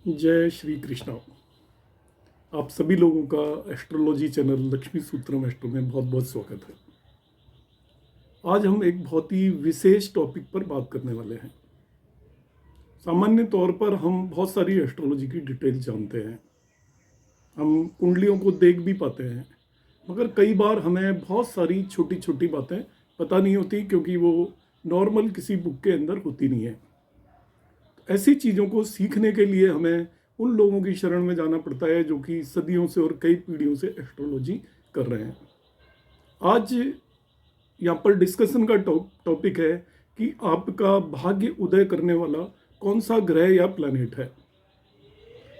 जय श्री कृष्णा। आप सभी लोगों का एस्ट्रोलॉजी चैनल लक्ष्मी सूत्रम एस्ट्रो में बहुत बहुत स्वागत है। आज हम एक बहुत ही विशेष टॉपिक पर बात करने वाले हैं। सामान्य तौर पर हम बहुत सारी एस्ट्रोलॉजी की डिटेल जानते हैं, हम कुंडलियों को देख भी पाते हैं, मगर कई बार हमें बहुत सारी छोटी छोटी बातें पता नहीं होती क्योंकि वो नॉर्मल किसी बुक के अंदर होती नहीं है। ऐसी चीज़ों को सीखने के लिए हमें उन लोगों की शरण में जाना पड़ता है जो कि सदियों से और कई पीढ़ियों से एस्ट्रोलॉजी कर रहे हैं। आज यहाँ पर डिस्कशन का टॉपिक है कि आपका भाग्य उदय करने वाला कौन सा ग्रह या प्लैनेट है।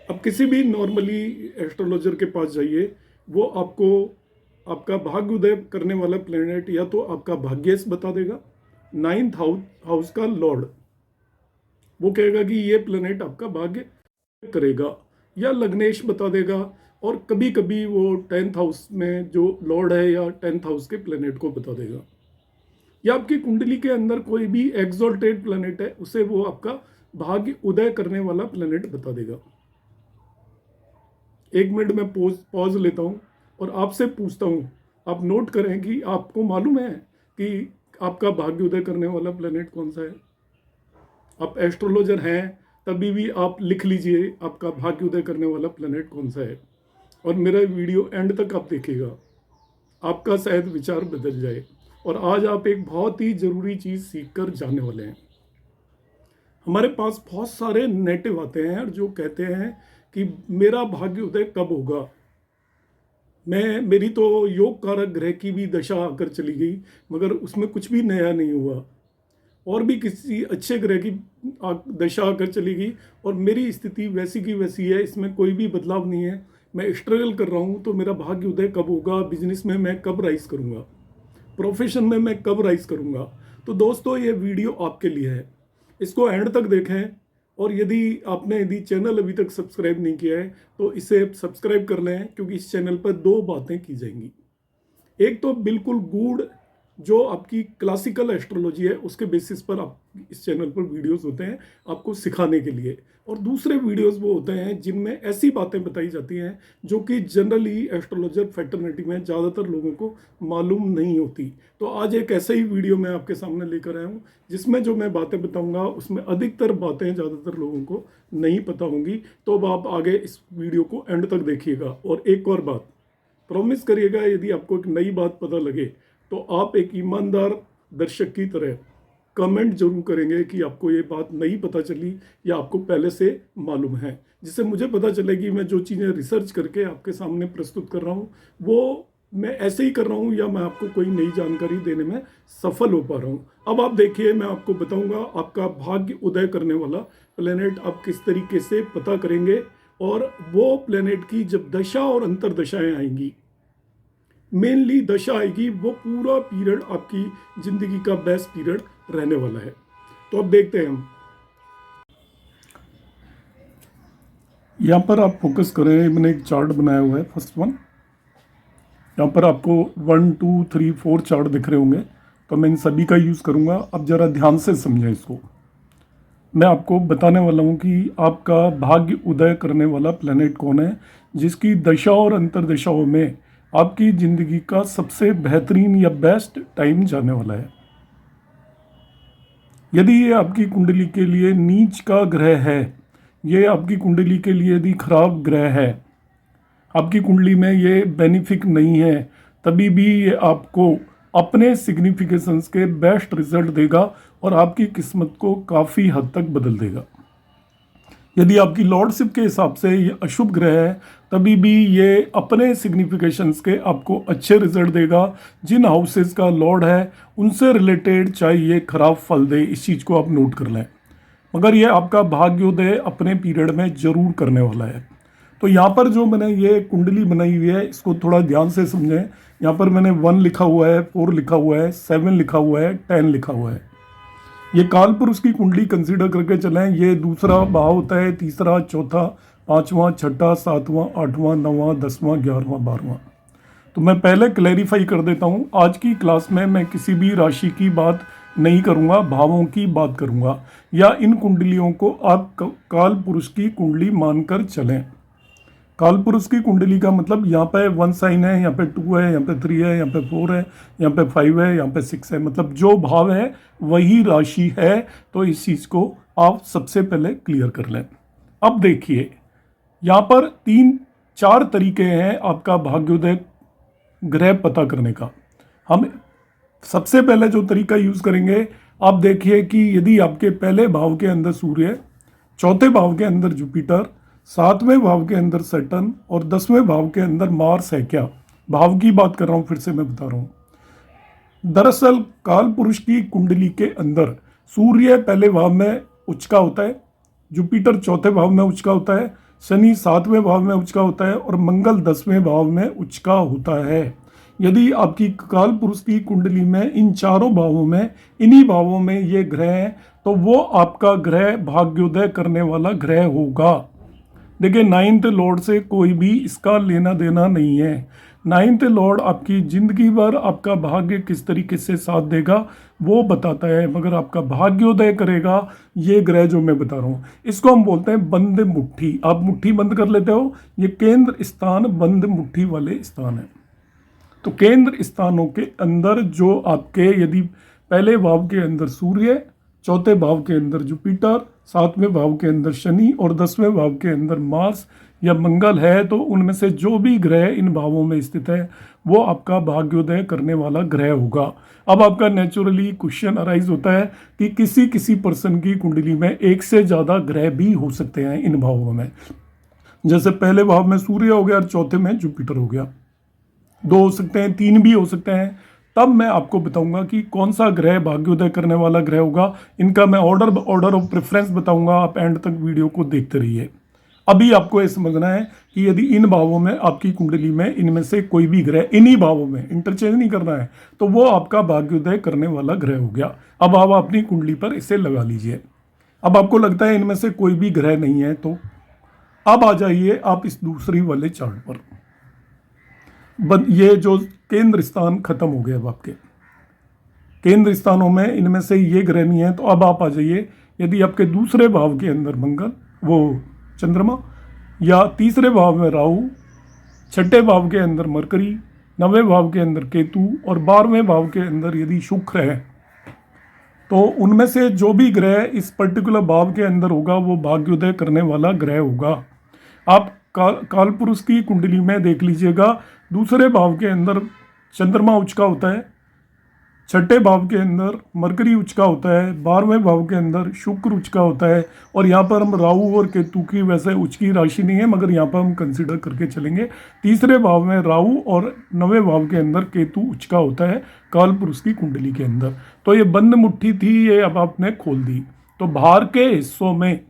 अब किसी भी नॉर्मली एस्ट्रोलॉजर के पास जाइए, वो आपको आपका भाग्य उदय करने वाला प्लैनेट या तो आपका भाग्येश बता देगा, नाइन्थ हाउस का लॉर्ड, वो कहेगा कि ये प्लैनेट आपका भाग्य करेगा, या लग्नेश बता देगा, और कभी कभी वो 10th हाउस में जो लॉर्ड है या 10th हाउस के प्लैनेट को बता देगा, या आपकी कुंडली के अंदर कोई भी एक्सॉल्टेड प्लैनेट है उसे वो आपका भाग्य उदय करने वाला प्लैनेट बता देगा। एक मिनट में पॉज लेता हूँ और आपसे पूछता हूँ, आप नोट करें कि आपको मालूम है कि आपका भाग्य उदय करने वाला प्लैनेट कौन सा है। आप एस्ट्रोलॉजर हैं तभी भी आप लिख लीजिए आपका भाग्य उदय करने वाला प्लैनेट कौन सा है, और मेरा वीडियो एंड तक आप देखिएगा, आपका शायद विचार बदल जाए। और आज आप एक बहुत ही ज़रूरी चीज़ सीख कर जाने वाले हैं। हमारे पास बहुत सारे नेटिव आते हैं और जो कहते हैं कि मेरा भाग्य उदय कब होगा। मेरी तो योग कारक ग्रह की भी दशा आकर चली गई, मगर उसमें कुछ भी नया नहीं हुआ, और भी किसी अच्छे ग्रह की दशा आकर चली गई और मेरी स्थिति वैसी की वैसी है, इसमें कोई भी बदलाव नहीं है। मैं स्ट्रगल कर रहा हूँ, तो मेरा भाग्य उदय कब होगा, बिजनेस में मैं कब राइज करूँगा, प्रोफेशन में मैं कब राइज करूँगा। तो दोस्तों, ये वीडियो आपके लिए है, इसको एंड तक देखें। और यदि चैनल अभी तक सब्सक्राइब नहीं किया है तो इसे सब्सक्राइब कर लें, क्योंकि इस चैनल पर दो बातें की जाएंगी। एक तो बिल्कुल गूढ़ जो आपकी क्लासिकल एस्ट्रोलॉजी है उसके बेसिस पर आप इस चैनल पर वीडियोस होते हैं आपको सिखाने के लिए, और दूसरे वीडियोस वो होते हैं जिनमें ऐसी बातें बताई जाती हैं जो कि जनरली एस्ट्रोलॉजर फैटर्निटी में ज़्यादातर लोगों को मालूम नहीं होती। तो आज एक ऐसा ही वीडियो मैं आपके सामने लेकर आया हूँ जिसमें जो मैं बातें बताऊँगा उसमें अधिकतर बातें ज़्यादातर लोगों को नहीं पता होंगी। तो अब आप आगे इस वीडियो को एंड तक देखिएगा। और एक और बात प्रॉमिस करिएगा, यदि आपको एक नई बात पता लगे तो आप एक ईमानदार दर्शक की तरह कमेंट जरूर करेंगे कि आपको ये बात नहीं पता चली या आपको पहले से मालूम है, जिससे मुझे पता चले कि मैं जो चीज़ें रिसर्च करके आपके सामने प्रस्तुत कर रहा हूँ वो मैं ऐसे ही कर रहा हूँ या मैं आपको कोई नई जानकारी देने में सफल हो पा रहा हूँ। अब आप देखिए, मैं आपको बताऊँगा आपका भाग्य उदय करने वाला प्लेनेट आप किस तरीके से पता करेंगे, और वो प्लेनेट की जब दशा और अंतरदशाएं आएंगी, मेनली दशा आएगी, वो पूरा पीरियड आपकी जिंदगी का बेस्ट पीरियड रहने वाला है। तो अब देखते हैं हम यहाँ पर आप फोकस करें। मैंने एक चार्ट बनाया हुआ है, फर्स्ट वन। यहाँ पर आपको 1 2 3 4 चार्ट दिख रहे होंगे, तो मैं इन सभी का यूज़ करूँगा। अब ज़रा ध्यान से समझें इसको। मैं आपको बताने वाला हूँ कि आपका भाग्य उदय करने वाला प्लैनेट कौन है जिसकी दशा और अंतरदशाओं में आपकी ज़िंदगी का सबसे बेहतरीन या बेस्ट टाइम जाने वाला है। यदि ये आपकी कुंडली के लिए नीच का ग्रह है, ये आपकी कुंडली के लिए यदि खराब ग्रह है, आपकी कुंडली में ये बेनिफिक नहीं है, तभी भी ये आपको अपने सिग्निफिकेशंस के बेस्ट रिजल्ट देगा और आपकी किस्मत को काफ़ी हद तक बदल देगा। यदि आपकी लॉर्डशिप के हिसाब से ये अशुभ ग्रह है, तभी भी ये अपने सिग्निफिकेशंस के आपको अच्छे रिजल्ट देगा। जिन हाउसेस का लॉर्ड है उनसे रिलेटेड चाहे ये खराब फल दे, इस चीज़ को आप नोट कर लें, मगर ये आपका भाग्योदय अपने पीरियड में जरूर करने वाला है। तो यहाँ पर जो मैंने ये कुंडली बनाई हुई है इसको थोड़ा ध्यान से समझें। यहाँ पर मैंने 1 लिखा हुआ है, 4 लिखा हुआ है, 7 लिखा हुआ है, 10 लिखा हुआ है। ये कालपुरुष की कुंडली कंसीडर करके चलें। ये दूसरा भाव होता है, तीसरा, चौथा, पांचवा, छठा, सातवां, आठवां, नौवां, 10वां, 11वां, 12वां। तो मैं पहले क्लैरिफाई कर देता हूँ, आज की क्लास में मैं किसी भी राशि की बात नहीं करूँगा, भावों की बात करूँगा, या इन कुंडलियों को आप काल पुरुष की कुंडली मानकर चलें। काल पुरुष की कुंडली का मतलब यहाँ पे 1 साइन है, यहाँ पे 2 है, यहाँ पे 3 है, यहाँ पे 4 है, यहाँ पे 5 है, यहाँ पे 6 है, मतलब जो भाव है वही राशि है। तो इस चीज़ को आप सबसे पहले क्लियर कर लें। अब देखिए, यहाँ पर 3-4 तरीके हैं आपका भाग्योदय ग्रह पता करने का। हम सबसे पहले जो तरीका यूज़ करेंगे, आप देखिए कि यदि आपके पहले भाव के अंदर सूर्य, चौथे भाव के अंदर जुपिटर, 7वें भाव के अंदर सैटर्न और 10वें भाव के अंदर मार्स है क्या। भाव की बात कर रहा हूँ, फिर से मैं बता रहा हूँ। दरअसल काल पुरुष की कुंडली के अंदर सूर्य पहले भाव में उच्च का होता है, जुपिटर चौथे भाव में उच्च का होता है, शनि 7वें भाव में उच्च का होता है और मंगल 10वें भाव में उच्च का होता है। यदि आपकी काल पुरुष की कुंडली में इन चारों भावों में, इन्हीं भावों में ये ग्रह हैं, तो वो आपका ग्रह भाग्योदय करने वाला ग्रह होगा। देखिए, 9th लॉर्ड से कोई भी इसका लेना देना नहीं है। 9th लॉर्ड आपकी जिंदगी भर आपका भाग्य किस तरीके से साथ देगा वो बताता है, मगर आपका भाग्योदय करेगा ये ग्रह जो मैं बता रहा हूँ। इसको हम बोलते हैं बंद मुट्ठी। आप मुट्ठी बंद कर लेते हो, ये केंद्र स्थान बंद मुट्ठी वाले स्थान है। तो केंद्र स्थानों के अंदर जो आपके, यदि पहले भाव के अंदर सूर्य, चौथे भाव के अंदर जुपिटर, 7वें भाव के अंदर शनि और 10वें भाव के अंदर मार्स या मंगल है, तो उनमें से जो भी ग्रह इन भावों में स्थित है वो आपका भाग्योदय करने वाला ग्रह होगा। अब आपका नेचुरली क्वेश्चन अराइज होता है कि किसी किसी पर्सन की कुंडली में एक से ज़्यादा ग्रह भी हो सकते हैं इन भावों में। जैसे पहले भाव में सूर्य हो गया और चौथे में जुपिटर हो गया, 2 हो सकते हैं, 3 भी हो सकते हैं। तब मैं आपको बताऊंगा कि कौन सा ग्रह भाग्योदय करने वाला ग्रह होगा। इनका मैं ऑर्डर ऑफ प्रेफरेंस बताऊंगा, आप एंड तक वीडियो को देखते रहिए। अभी आपको ये समझना है कि यदि इन भावों में आपकी कुंडली में इनमें से कोई भी ग्रह, इन्हीं भावों में, इंटरचेंज नहीं करना है, तो वो आपका भाग्योदय करने वाला ग्रह हो गया। अब आप अपनी कुंडली पर इसे लगा लीजिए। अब आपको लगता है इनमें से कोई भी ग्रह नहीं है, तो अब आ जाइए आप इस दूसरी वाले चार्ट पर। ये जो केंद्र स्थान खत्म हो गए, अब आपके केंद्र स्थानों में इनमें से ये ग्रह नहीं है, तो अब आप आ जाइए। यदि आपके दूसरे भाव के अंदर मंगल, वो चंद्रमा, या तीसरे भाव में राहु, छठे भाव के अंदर मरकरी, 9वें भाव के अंदर केतु और 12वें भाव के अंदर यदि शुक्र है, तो उनमें से जो भी ग्रह इस पर्टिकुलर भाव के अंदर होगा वो भाग्योदय करने वाला ग्रह होगा। आप काल पुरुष की कुंडली में देख लीजिएगा, दूसरे भाव के अंदर चंद्रमा उच्च का होता है, छठे भाव के अंदर मरकरी उच्च का होता है, 12वें भाव के अंदर शुक्र उच्च का होता है। और यहाँ पर हम राहु और केतु की वैसे उच्च की राशि नहीं है, मगर यहाँ पर हम कंसिडर करके चलेंगे। तीसरे भाव में राहु और 9वें भाव के अंदर केतु उच्च का होता है काल पुरुष की कुंडली के अंदर। तो ये बंद मुट्ठी थी, ये अब आपने खोल दी। तो बाहर के हिस्सों में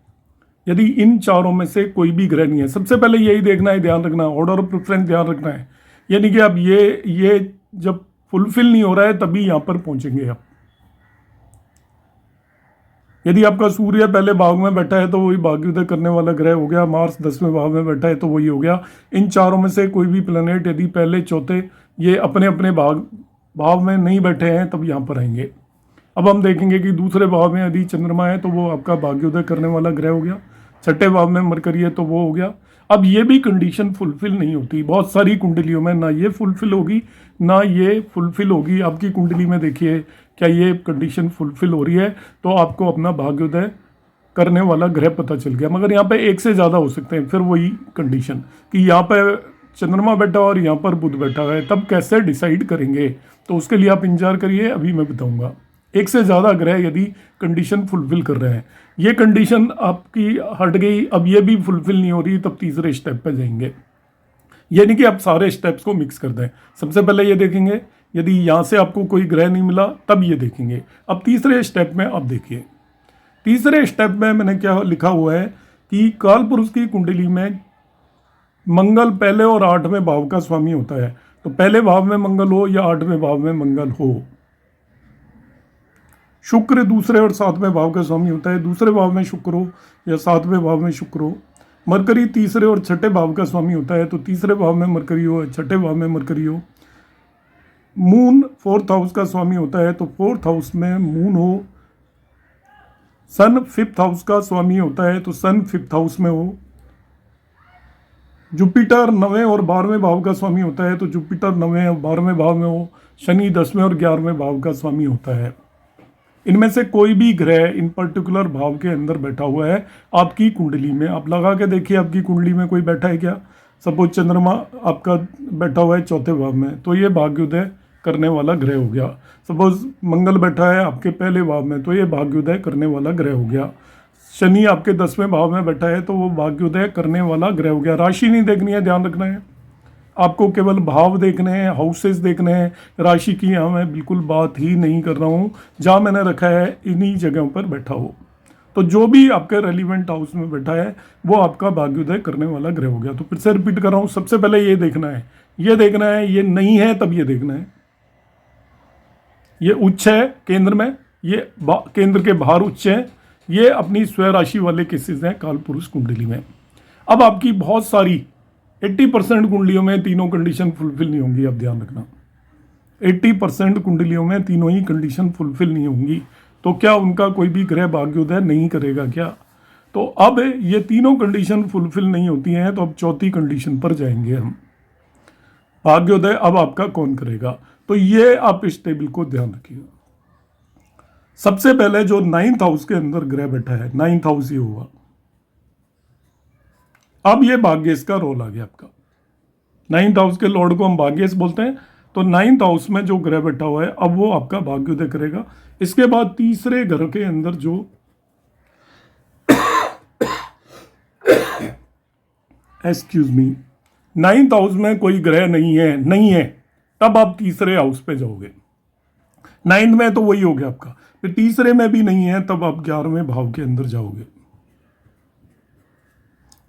यदि इन चारों में से कोई भी ग्रह नहीं है, सबसे पहले यही देखना है, ध्यान रखना, ऑर्डर ऑफ प्रेफरेंस ध्यान रखना है। यानी कि अब ये जब फुलफिल नहीं हो रहा है तभी यहां पर पहुंचेंगे आप। यदि आपका सूर्य पहले भाव में बैठा है तो वही भाग्योदय करने वाला ग्रह हो गया, मार्स 10वें भाव में बैठा है तो वही हो गया। इन चारों में से कोई भी प्लैनेट यदि पहले चौथे ये अपने अपने भाव में नहीं बैठे हैं तब यहाँ पर आएंगे। अब हम देखेंगे कि दूसरे भाव में यदि चंद्रमा है तो वो आपका भाग्योदय करने वाला ग्रह हो गया, छठे भाव में मरकरी है तो वो हो गया। अब ये भी कंडीशन फुलफिल नहीं होती, बहुत सारी कुंडलियों में ना ये फुलफिल होगी ना ये फुलफिल होगी। आपकी कुंडली में देखिए क्या ये कंडीशन फुलफिल हो रही है, तो आपको अपना भाग्योदय करने वाला ग्रह पता चल गया। मगर यहाँ पे एक से ज़्यादा हो सकते हैं, फिर वही कंडीशन कि यहाँ पे चंद्रमा बैठा और यहाँ पर बुध बैठा है, तब कैसे डिसाइड करेंगे, तो उसके लिए आप इंतजार करिए, अभी मैं बताऊँगा। एक से ज़्यादा ग्रह यदि कंडीशन फुलफिल कर रहे हैं, ये कंडीशन आपकी हट गई, अब ये भी फुलफिल नहीं हो रही, तब तीसरे स्टेप पे जाएंगे। यानी कि आप सारे स्टेप्स को मिक्स कर दें। सबसे पहले ये देखेंगे, यदि यहाँ से आपको कोई ग्रह नहीं मिला तब ये देखेंगे। अब तीसरे स्टेप में आप देखिए, तीसरे स्टेप में मैंने क्या लिखा हुआ है कि काल पुरुष की कुंडली में मंगल पहले और 8वें भाव का स्वामी होता है। तो पहले भाव में मंगल हो या 8वें भाव में मंगल हो। शुक्र दूसरे और 7वें भाव का स्वामी होता है, दूसरे भाव में शुक्र हो या 7वें भाव में शुक्र हो। मरकरी तीसरे और छठे भाव का स्वामी होता है, तो तीसरे भाव में मरकरी हो, छठे भाव में मरकरी हो। मून फोर्थ हाउस का स्वामी होता है, तो फोर्थ हाउस में मून हो। सन फिफ्थ हाउस का स्वामी होता है, तो सन फिफ्थ हाउस में हो। जुपिटर 9वें और 12वें भाव का स्वामी होता है, तो जुपिटर 9वें और 12वें भाव में हो। शनि 10वें और 11वें भाव का स्वामी होता है। इनमें से कोई भी ग्रह इन पर्टिकुलर भाव के अंदर बैठा हुआ है आपकी कुंडली में, आप लगा के देखिए आपकी कुंडली में कोई बैठा है क्या। सपोज चंद्रमा आपका बैठा हुआ है चौथे भाव में, तो ये भाग्योदय करने वाला ग्रह हो गया। सपोज मंगल बैठा है आपके पहले भाव में, तो ये भाग्योदय करने वाला ग्रह हो गया। शनि आपके 10वें भाव में बैठा है, तो वो भाग्योदय करने वाला ग्रह हो गया। राशि नहीं देखनी है, ध्यान रखना है, आपको केवल भाव देखने हैं, हाउसेस देखने हैं। राशि की यहाँ मैं बिल्कुल बात ही नहीं कर रहा हूँ। जहाँ मैंने रखा है इन्हीं जगहों पर बैठा हो, तो जो भी आपके रेलिवेंट हाउस में बैठा है वो आपका भाग्योदय करने वाला ग्रह हो गया। तो फिर से रिपीट कर रहा हूँ, सबसे पहले ये देखना है, ये देखना है, ये नहीं है तब ये देखना है। ये उच्च है केंद्र में, ये केंद्र के बाहर उच्च है। ये अपनी स्वय राशि वाले केसेस हैं काल पुरुष कुंडली में। अब आपकी बहुत सारी 80% कुंडलियों में तीनों कंडीशन फुलफिल नहीं होंगी, आप ध्यान रखना। 80% कुंडलियों में तीनों ही कंडीशन फुलफिल नहीं होंगी, तो क्या उनका कोई भी ग्रह भाग्योदय नहीं करेगा क्या। तो अब ये तीनों कंडीशन फुलफिल नहीं होती हैं, तो अब चौथी कंडीशन पर जाएंगे हम, भाग्योदय अब आपका कौन करेगा। तो ये आप इस टेबल को ध्यान रखिएगा। सबसे पहले जो 9th हाउस के अंदर ग्रह बैठा है, 9th हाउस ही होगा। अब ये भाग्येश का रोल आ गया आपका। 9th हाउस के लॉर्ड को हम भाग्येश बोलते हैं, तो 9th हाउस में जो ग्रह बैठा हुआ है अब वो आपका भाग्योदय करेगा। इसके बाद तीसरे घर के अंदर जो एक्सक्यूज मी 9th हाउस में कोई ग्रह नहीं है, तब आप तीसरे हाउस पे जाओगे। 9th में तो वही हो गया आपका, फिर तीसरे में भी नहीं है, तब आप 11वें भाव के अंदर जाओगे।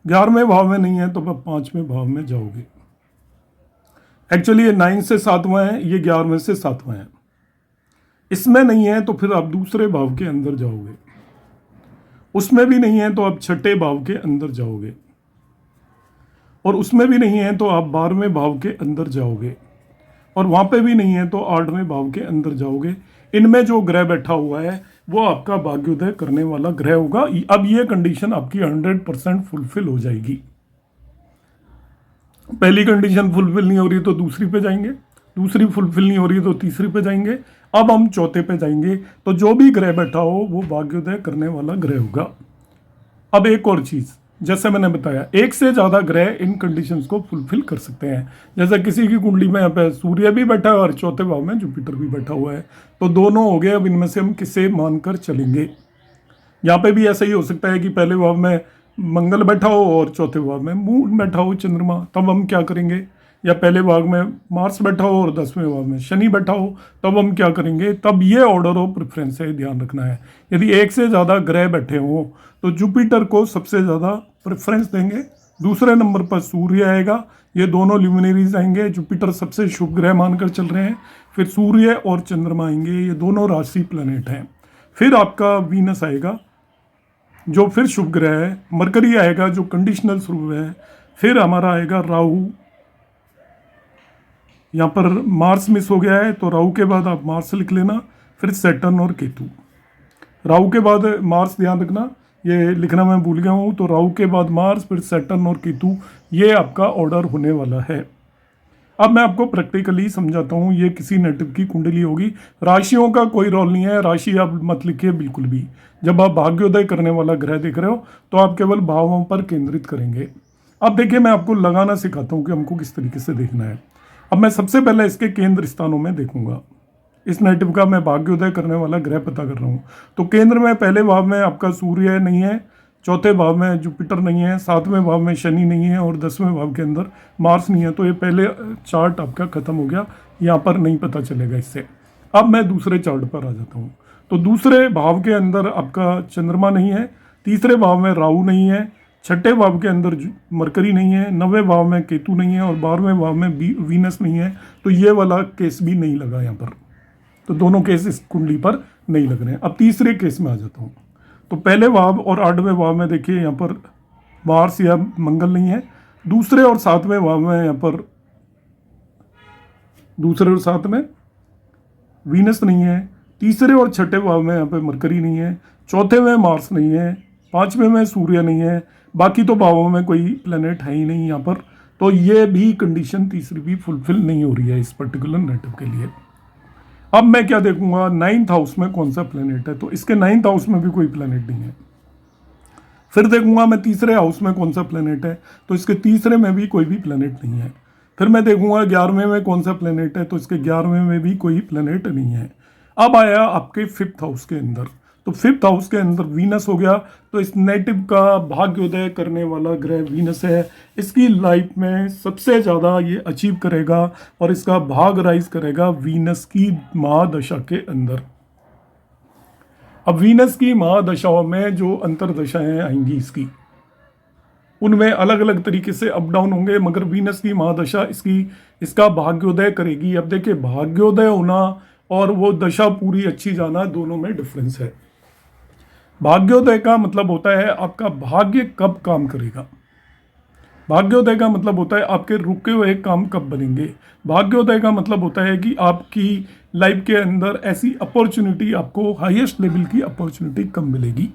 11वें भाव में नहीं है, तो आप 5वें भाव में जाओगे। एक्चुअली ये 9 से 7वां है, ये 11वें से 7वां है। इसमें नहीं है तो फिर आप दूसरे भाव के अंदर जाओगे। उसमें भी नहीं है तो आप छठे भाव के अंदर जाओगे, और उसमें भी नहीं है तो आप 12वें भाव के अंदर जाओगे, और वहां पे भी नहीं है तो 8वें भाव के अंदर जाओगे। इनमें जो ग्रह बैठा हुआ है वो आपका भाग्योदय करने वाला ग्रह होगा। अब ये कंडीशन आपकी 100% फुलफिल हो जाएगी। पहली कंडीशन फुलफिल नहीं हो रही तो दूसरी पे जाएंगे, दूसरी फुलफिल नहीं हो रही तो तीसरी पे जाएंगे, अब हम चौथे पे जाएंगे। तो जो भी ग्रह बैठा हो वो भाग्योदय करने वाला ग्रह होगा। अब एक और चीज, जैसे मैंने बताया, एक से ज्यादा ग्रह इन कंडीशंस को फुलफिल कर सकते हैं। जैसे किसी की कुंडली में यहाँ पे सूर्य भी बैठा है और चौथे भाव में जुपिटर भी बैठा हुआ है, तो दोनों हो गए। अब इनमें से हम किसे मानकर चलेंगे। यहाँ पे भी ऐसा ही हो सकता है कि पहले भाव में मंगल बैठा हो और चौथे भाव में मून बैठा हो, चंद्रमा, तब हम क्या करेंगे। या पहले भाग में मार्स बैठा हो और 10वें भाव में शनि बैठा हो, तब हम क्या करेंगे। तब ये ऑर्डर ऑफ प्रेफरेंस है, ध्यान रखना है। यदि एक से ज़्यादा ग्रह बैठे हों तो जुपिटर को सबसे ज़्यादा प्रेफरेंस देंगे, दूसरे नंबर पर सूर्य आएगा, ये दोनों ल्यूमिनरीज आएंगे। जुपिटर सबसे शुभ ग्रह मानकर चल रहे हैं, फिर सूर्य और चंद्रमा आएंगे, ये दोनों राशि प्लैनेट हैं। फिर आपका वीनस आएगा जो फिर शुभ ग्रह है, मरकरी आएगा जो कंडीशनल शुभ है, फिर हमारा आएगा राहु। यहाँ पर मार्स मिस हो गया है तो राहु के बाद आप मार्स लिख लेना, फिर सैटर्न और केतु। राहु के बाद मार्स, ध्यान रखना ये लिखना मैं भूल गया हूँ, तो राहु के बाद मार्स, फिर सैटर्न और केतु, ये आपका ऑर्डर होने वाला है। अब मैं आपको प्रैक्टिकली समझाता हूँ। ये किसी नेटिव की कुंडली होगी, राशियों का कोई रोल नहीं है, राशि आप मत लिखिए बिल्कुल भी। जब आप भाग्योदय करने वाला ग्रह देख रहे हो तो आप केवल भावों पर केंद्रित करेंगे। अब देखिए मैं आपको लगाना सिखाता हूँ कि हमको किस तरीके से देखना है। अब मैं सबसे पहले इसके केंद्र स्थानों में देखूंगा। इस नेटिव का मैं भाग्योदय करने वाला ग्रह पता कर रहा हूँ। तो केंद्र में पहले भाव में आपका सूर्य नहीं है, चौथे भाव में जुपिटर नहीं है, 7वें भाव में शनि नहीं है, और 10वें भाव के अंदर मार्स नहीं है। तो ये पहले चार्ट आपका खत्म हो गया, यहाँ पर नहीं पता चलेगा इससे। अब मैं दूसरे चार्ट पर आ जाता हूँ। तो दूसरे भाव के अंदर आपका चंद्रमा नहीं है, तीसरे भाव में राहु नहीं है, छठे भाव के अंदर मरकरी नहीं है, 9वें भाव में केतु नहीं है, और 12वें भाव में वीनस नहीं है। तो ये वाला केस भी नहीं लगा यहाँ पर, तो दोनों केस इस कुंडली पर नहीं लग रहे हैं। अब तीसरे केस में आ जाता हूँ। तो पहले भाव और 8वें भाव में देखिए यहाँ पर मार्स या मंगल नहीं है, दूसरे और 7वें भाव में यहाँ पर, दूसरे और 7 में वीनस नहीं है, तीसरे और छठे भाव में यहाँ पे मरकरी नहीं है, चौथे में मार्स नहीं है, पांचवें में सूर्य नहीं है, बाकी तो भावों में कोई प्लेनेट है ही नहीं यहाँ पर। तो ये भी कंडीशन तीसरी भी फुलफिल नहीं हो रही है इस पर्टिकुलर नेटिव के लिए। अब मैं क्या देखूंगा, 9th हाउस में कौन सा प्लेनेट है, तो इसके 9th हाउस में भी कोई प्लेनेट नहीं है। फिर देखूंगा मैं तीसरे हाउस में कौन सा प्लेनेट है, तो इसके तीसरे में भी कोई भी प्लेनेट नहीं है। फिर मैं देखूंगा 11वें में कौन सा प्लेनेट है, तो इसके 11वें में भी कोई प्लेनेट नहीं है। अब आया आपके 5th हाउस के अंदर, तो 5th हाउस के अंदर वीनस हो गया। तो इस नेटिव का भाग्योदय करने वाला ग्रह वीनस है। इसकी लाइफ में सबसे ज़्यादा ये अचीव करेगा और इसका भाग राइज करेगा वीनस की महादशा के अंदर। अब वीनस की महादशाओं में जो अंतरदशाएं आएंगी इसकी, उनमें अलग अलग तरीके से अप डाउन होंगे, मगर वीनस की महादशा इसका भाग्योदय करेगी। अब देखिए, भाग्योदय होना और वो दशा पूरी अच्छी जाना, दोनों में डिफरेंस है। भाग्योदय का मतलब होता है आपका भाग्य कब काम करेगा। भाग्योदय का मतलब होता है आपके रुके हुए काम कब बनेंगे। भाग्योदय का मतलब होता है कि आपकी लाइफ के अंदर ऐसी अपॉर्चुनिटी, आपको हाईएस्ट लेवल की अपॉर्चुनिटी कब मिलेगी।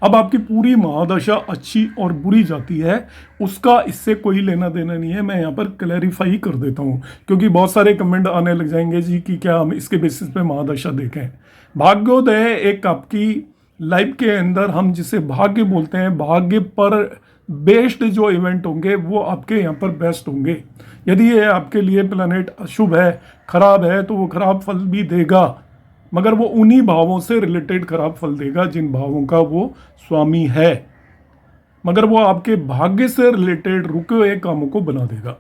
अब आपकी पूरी महादशा अच्छी और बुरी जाती है, उसका इससे कोई लेना देना नहीं है। मैं यहाँ पर क्लैरिफाई कर देता हूँ, क्योंकि बहुत सारे कमेंट आने लग जाएंगे जी कि क्या हम इसके बेसिस पे महादशा देखें। भाग्योदय एक आपकी लाइफ के अंदर, हम जिसे भाग्य बोलते हैं, भाग्य पर बेस्ड जो इवेंट होंगे वो आपके यहाँ पर बेस्ट होंगे। यदि ये आपके लिए प्लैनेट अशुभ है, खराब है, तो वो खराब फल भी देगा, मगर वो उन्हीं भावों से रिलेटेड खराब फल देगा जिन भावों का वो स्वामी है। मगर वो आपके भाग्य से रिलेटेड रुके हुए कामों को बना देगा।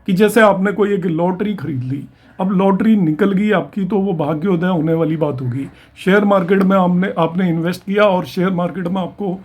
कि जैसे आपने कोई एक लॉटरी खरीद ली, अब लॉटरी निकल गई आपकी, तो वो भाग्योदय होने वाली बात होगी। शेयर मार्केट में आपने इन्वेस्ट किया और शेयर मार्केट में आपको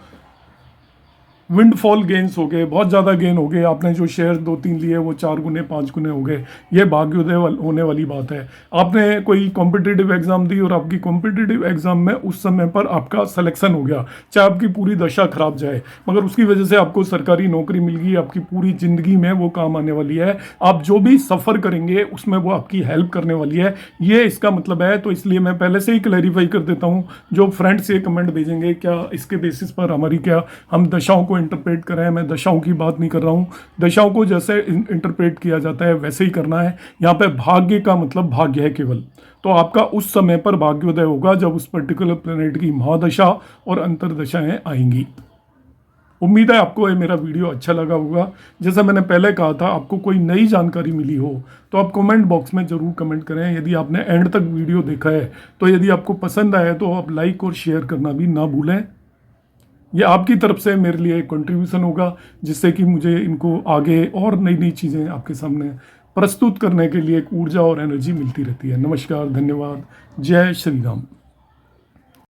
विंडफॉल गेन्स हो गए, बहुत ज़्यादा गेन हो गए, आपने जो शेयर 2-3 लिए वो 4 गुने 5 गुने हो गए, ये भाग्योदय होने वाली बात है। आपने कोई कॉम्पिटिटिव एग्जाम दी और आपकी कॉम्पिटिटिव एग्जाम में उस समय पर आपका सिलेक्शन हो गया, चाहे आपकी पूरी दशा खराब जाए, मगर उसकी वजह से आपको सरकारी नौकरी मिल गई, आपकी पूरी ज़िंदगी में वो काम आने वाली है। आप जो भी सफ़र करेंगे उसमें वो आपकी हेल्प करने वाली है, ये इसका मतलब है। तो इसलिए मैं पहले से ही क्लैरिफाई कर देता हूँ, जो फ्रेंड्स ये कमेंट भेजेंगे क्या इसके बेसिस पर हमारी क्या हम दशाओं को इंटरप्रेट करें, मैं दशाओं की बात नहीं कर रहा हूँ। दशाओं को जैसे इंटरप्रेट किया जाता है वैसे ही करना है। यहाँ पे भाग्य का मतलब भाग्य है केवल। तो आपका उस समय पर भाग्योदय होगा जब उस पर्टिकुलर प्लेनेट की महादशा और अंतरदशाएं आएंगी। उम्मीद है आपको ये मेरा वीडियो अच्छा लगा होगा। जैसा मैंने पहले कहा था, आपको कोई नई जानकारी मिली हो तो आप कमेंट बॉक्स में ज़रूर कमेंट करें। यदि आपने एंड तक वीडियो देखा है तो यदि आपको पसंद आया तो आप लाइक और शेयर करना भी ना भूलें। ये आपकी तरफ से मेरे लिए एक कंट्रीब्यूशन होगा, जिससे कि मुझे इनको आगे और नई नई चीज़ें आपके सामने प्रस्तुत करने के लिए एक ऊर्जा और एनर्जी मिलती रहती है। नमस्कार, धन्यवाद, जय श्री राम।